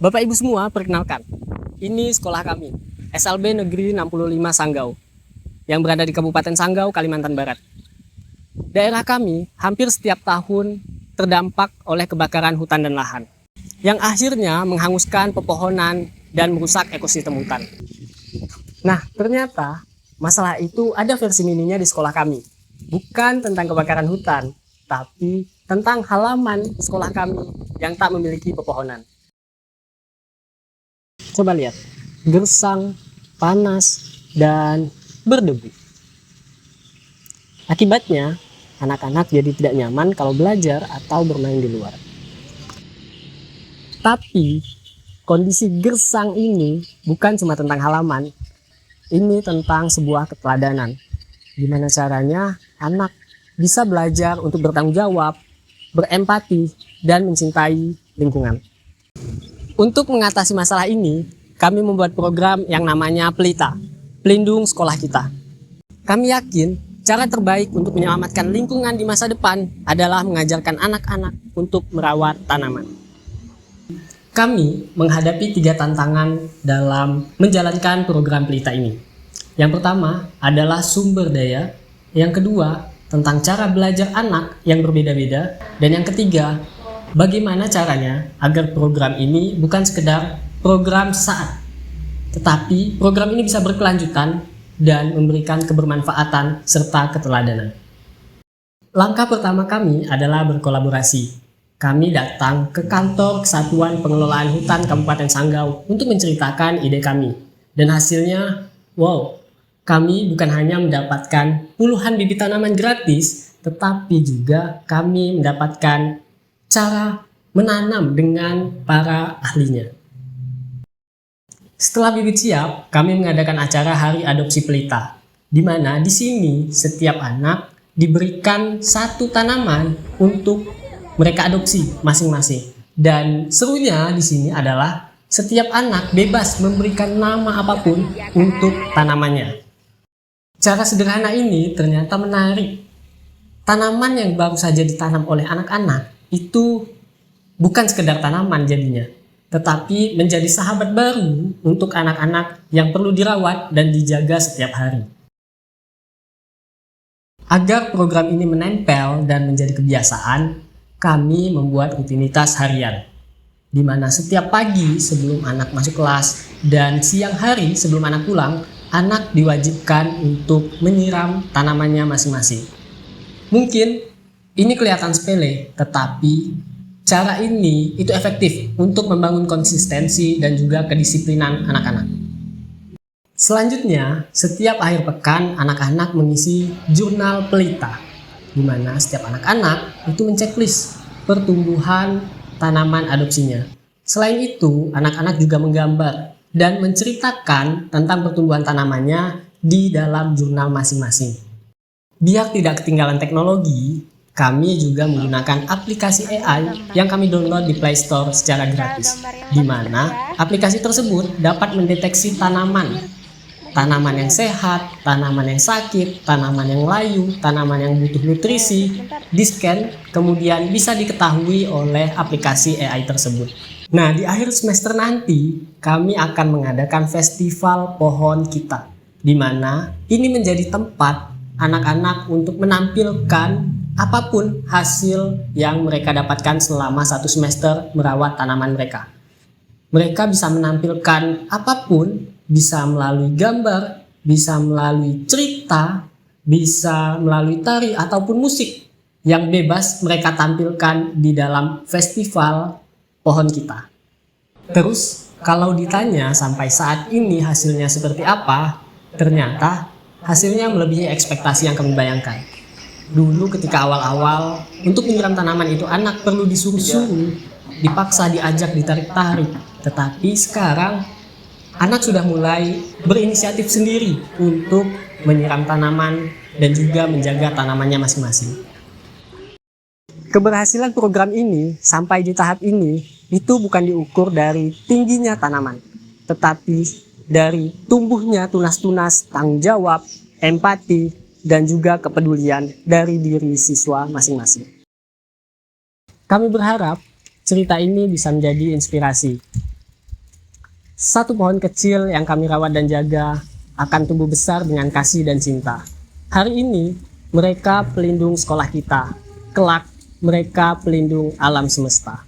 Bapak Ibu semua, perkenalkan, ini sekolah kami, SLB Negeri 65 Sanggau, yang berada di Kabupaten Sanggau, Kalimantan Barat. Daerah kami hampir setiap tahun terdampak oleh kebakaran hutan dan lahan, yang akhirnya menghanguskan pepohonan dan merusak ekosistem hutan. Nah, ternyata masalah itu ada versi mininya di sekolah kami. Bukan tentang kebakaran hutan, tapi tentang halaman sekolah kami yang tak memiliki pepohonan. Coba lihat, gersang, panas, dan berdebu. Akibatnya, anak-anak jadi tidak nyaman kalau belajar atau bermain di luar. Tapi, kondisi gersang ini bukan cuma tentang halaman, ini tentang sebuah keteladanan. Gimana caranya anak bisa belajar untuk bertanggung jawab, berempati, dan mencintai lingkungan. Untuk mengatasi masalah ini, kami membuat program yang namanya Pelita, Pelindung Sekolah Kita. Kami yakin cara terbaik untuk menyelamatkan lingkungan di masa depan adalah mengajarkan anak-anak untuk merawat tanaman. Kami menghadapi 3 tantangan dalam menjalankan program Pelita ini. Yang pertama adalah sumber daya, yang kedua tentang cara belajar anak yang berbeda-beda, dan yang ketiga, bagaimana caranya agar program ini bukan sekedar program saat, tetapi program ini bisa berkelanjutan dan memberikan kebermanfaatan serta keteladanan. Langkah pertama kami adalah berkolaborasi. Kami datang ke kantor Kesatuan Pengelolaan Hutan Kabupaten Sanggau untuk menceritakan ide kami. Dan hasilnya, wow, kami bukan hanya mendapatkan puluhan bibit tanaman gratis, tetapi juga kami mendapatkan cara menanam dengan para ahlinya. Setelah bibit siap, kami mengadakan acara Hari Adopsi Pelita, di mana di sini setiap anak diberikan 1 tanaman untuk mereka adopsi masing-masing. Dan serunya di sini adalah setiap anak bebas memberikan nama apapun untuk tanamannya. Cara sederhana ini ternyata menarik. Tanaman yang baru saja ditanam oleh anak-anak itu bukan sekedar tanaman jadinya, tetapi menjadi sahabat baru untuk anak-anak yang perlu dirawat dan dijaga setiap hari. Agar program ini menempel dan menjadi kebiasaan, kami membuat rutinitas harian, di mana setiap pagi sebelum anak masuk kelas dan siang hari sebelum anak pulang, anak diwajibkan untuk menyiram tanamannya masing-masing. Mungkin ini kelihatan sepele, tetapi cara ini itu efektif untuk membangun konsistensi dan juga kedisiplinan anak-anak. Selanjutnya, setiap akhir pekan anak-anak mengisi jurnal Pelita, di mana setiap anak-anak itu menceklis pertumbuhan tanaman adopsinya. Selain itu, anak-anak juga menggambar dan menceritakan tentang pertumbuhan tanamannya di dalam jurnal masing-masing. Biar tidak ketinggalan teknologi, kami juga menggunakan aplikasi AI yang kami download di Play Store secara gratis, di mana aplikasi tersebut dapat mendeteksi tanaman yang sehat, tanaman yang sakit, tanaman yang layu, tanaman yang butuh nutrisi, di-scan, kemudian bisa diketahui oleh aplikasi AI tersebut. Nah, di akhir semester nanti, kami akan mengadakan festival pohon kita, di mana ini menjadi tempat anak-anak untuk menampilkan apapun hasil yang mereka dapatkan selama 1 semester merawat tanaman mereka. Mereka bisa menampilkan apapun, bisa melalui gambar, bisa melalui cerita, bisa melalui tari ataupun musik yang bebas mereka tampilkan di dalam festival pohon kita. Terus, kalau ditanya sampai saat ini hasilnya seperti apa, ternyata hasilnya melebihi ekspektasi yang kami bayangkan. Dulu ketika awal-awal, untuk menyiram tanaman itu anak perlu disuruh-suruh, dipaksa diajak ditarik-tarik. Tetapi sekarang, anak sudah mulai berinisiatif sendiri untuk menyiram tanaman dan juga menjaga tanamannya masing-masing. Keberhasilan program ini sampai di tahap ini, itu bukan diukur dari tingginya tanaman, tetapi dari tumbuhnya tunas-tunas tanggung jawab, empati, dan juga kepedulian dari diri siswa masing-masing. Kami berharap cerita ini bisa menjadi inspirasi Satu pohon kecil yang kami rawat dan jaga akan tumbuh besar dengan kasih dan cinta. Hari ini, mereka pelindung sekolah kita. Kelak, mereka pelindung alam semesta.